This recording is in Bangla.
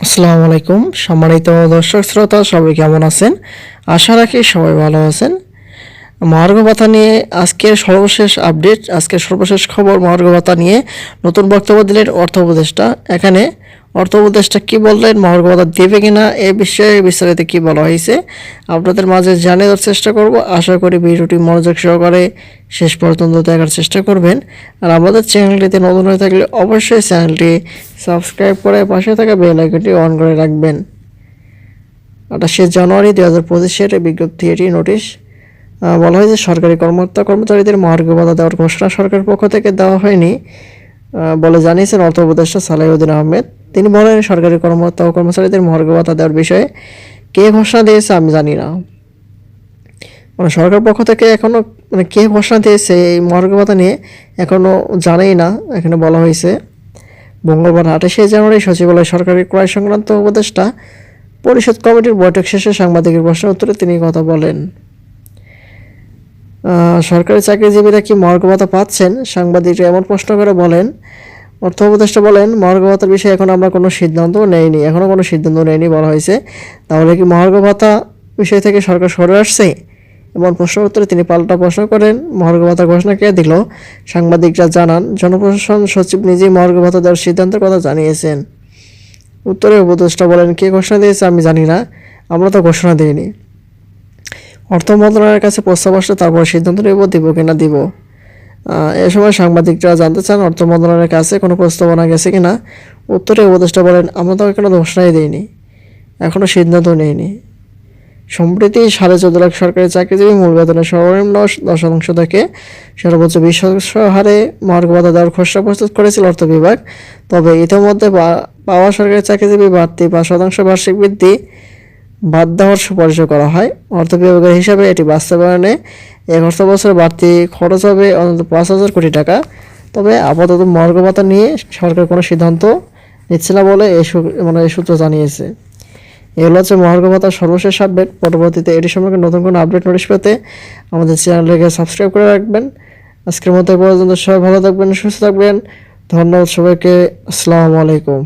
আসসালামু আলাইকুম সম্মানিত দর্শক শ্রোতা, সবাই কেমন আছেন? আশা রাখি সবাই ভালো আছেন। মহার্ঘ ভাতা নিয়ে আজকের সর্বশেষ আপডেট, আজকের সর্বশেষ খবর। মহার্ঘ ভাতা নিয়ে নতুন বক্তব্য দিলেন অর্থ উপদেষ্টা। এখানে অর্থ উপদেষ্টা কী বললেন, মহার্ঘ ভাতা দেবে কিনা, এ বিষয়ে বিস্তারিত কী বলা হয়েছে আপনাদের মাঝে জানিয়ে দেওয়ার চেষ্টা করব। আশা করি ভিডিওটি মনোযোগ সহকারে শেষ পর্যন্ত দেখার চেষ্টা করবেন। আর আমাদের চ্যানেলটিতে নতুন হয়ে থাকলে অবশ্যই চ্যানেলটি সাবস্ক্রাইব করে পাশে থাকা বেল আইকনটি অন করে রাখবেন। 28শে জানুয়ারি 2025-এর বিজ্ঞপ্তি, এটি নোটিশ। বলা হয় যে সরকারি কর্মচারীদের মহার্ঘ ভাতা দেওয়ার ঘোষণা সরকারের পক্ষ থেকে দেওয়া হয়নি বলে জানিয়েছেন অর্থ উপদেষ্টা সালাহউদ্দিন আহমেদ। তিনি বলেন, সরকারি কর্মচারীদের মহার্ঘ ভাতা দেওয়ার বিষয়ে কে ঘোষণা দিয়েছে আমি জানি না। মানে সরকার পক্ষ থেকে এখনও কে ঘোষণা দিয়েছে এই মহার্ঘ ভাতা নিয়ে এখনও জানেই না, এখানে বলা হয়েছে। মঙ্গলবার 28শে জানুয়ারি সচিবালয় সরকারি ক্রয় সংক্রান্ত উপদেষ্টা পরিষদ কমিটির বৈঠক শেষে সাংবাদিকের প্রশ্নের উত্তরে তিনি কথা বলেন। সরকারি চাকরিজীবীরা কি মহার্ঘ ভাতা পাচ্ছেন? সাংবাদিকরা এমন প্রশ্ন করে বলেন। অর্থ উপদেষ্টা বলেন, মহার্ঘ ভাতার বিষয়ে এখন আমরা কোনো সিদ্ধান্ত নেইনি, এখনও কোনো সিদ্ধান্ত নেইনি বলা হয়েছে। তাহলে কি মহার্ঘ ভাতা বিষয় থেকে সরকার সরে আসছে? এমন প্রশ্নের উত্তরে তিনি পাল্টা প্রশ্ন করেন, মহার্ঘ ভাতা ঘোষণা কে দিল? সাংবাদিকরা জানান, জনপ্রশাসন সচিব নিজেই মহার্ঘ ভাতা দেওয়ার সিদ্ধান্তের কথা জানিয়েছেন। উত্তরে উপদেষ্টা বলেন, কে ঘোষণা দিয়েছে আমি জানি না, আমরা তো ঘোষণা দিইনি। অর্থ মন্ত্রণালয়ের কাছে প্রস্তাব আসলে তারপর সিদ্ধান্ত নেব দিব কিনা দিব। এ সময় সাংবাদিকরা জানতে চান অর্থ মন্ত্রণালয়ের কাছে কোনো প্রস্তাবনা গেছে কিনা। উত্তরে উপদেষ্টা বলেন, আমরা তো কোনো ঘোষণাই দিইনি, এখনও সিদ্ধান্ত নেইনি। সম্প্রতি 14.5 লাখ সরকারি চাকরিজীবী মূল বেতনের সর্বনিম্ন 10% থেকে সর্বোচ্চ 20% হারে মহার্ঘ ভাতা দেওয়ার খসড়া প্রস্তুত করেছিল অর্থ বিভাগ। তবে ইতিমধ্যে পাওয়া সরকারি চাকরিজীবী বাড়তি 5% বার্ষিক বৃদ্ধি বাদ দেওয়ার সুপারিশ করা হয়। অর্থ বিভাগের হিসাবে এটি বাস্তবায়নে এক অর্থ বছরে বাড়তি খরচ হবে অন্তত 5,000 কোটি টাকা। তবে আপাতত মহার্ঘ ভাতা নিয়ে সরকার কোনো সিদ্ধান্ত নিচ্ছে না বলে এই সূত্র জানিয়েছে। এগুলো হচ্ছে মহার্ঘ ভাতার সর্বশেষ আপডেট। পরবর্তীতে এটি সম্পর্কে নতুন কোনো আপডেট নোটিশ পেতে আমাদের চ্যানেলটিকে সাবস্ক্রাইব করে রাখবেন। আজকের মতো পর্যন্ত সবাই ভালো থাকবেন, সুস্থ থাকবেন। ধন্যবাদ সবাইকে। আসসালামু আলাইকুম।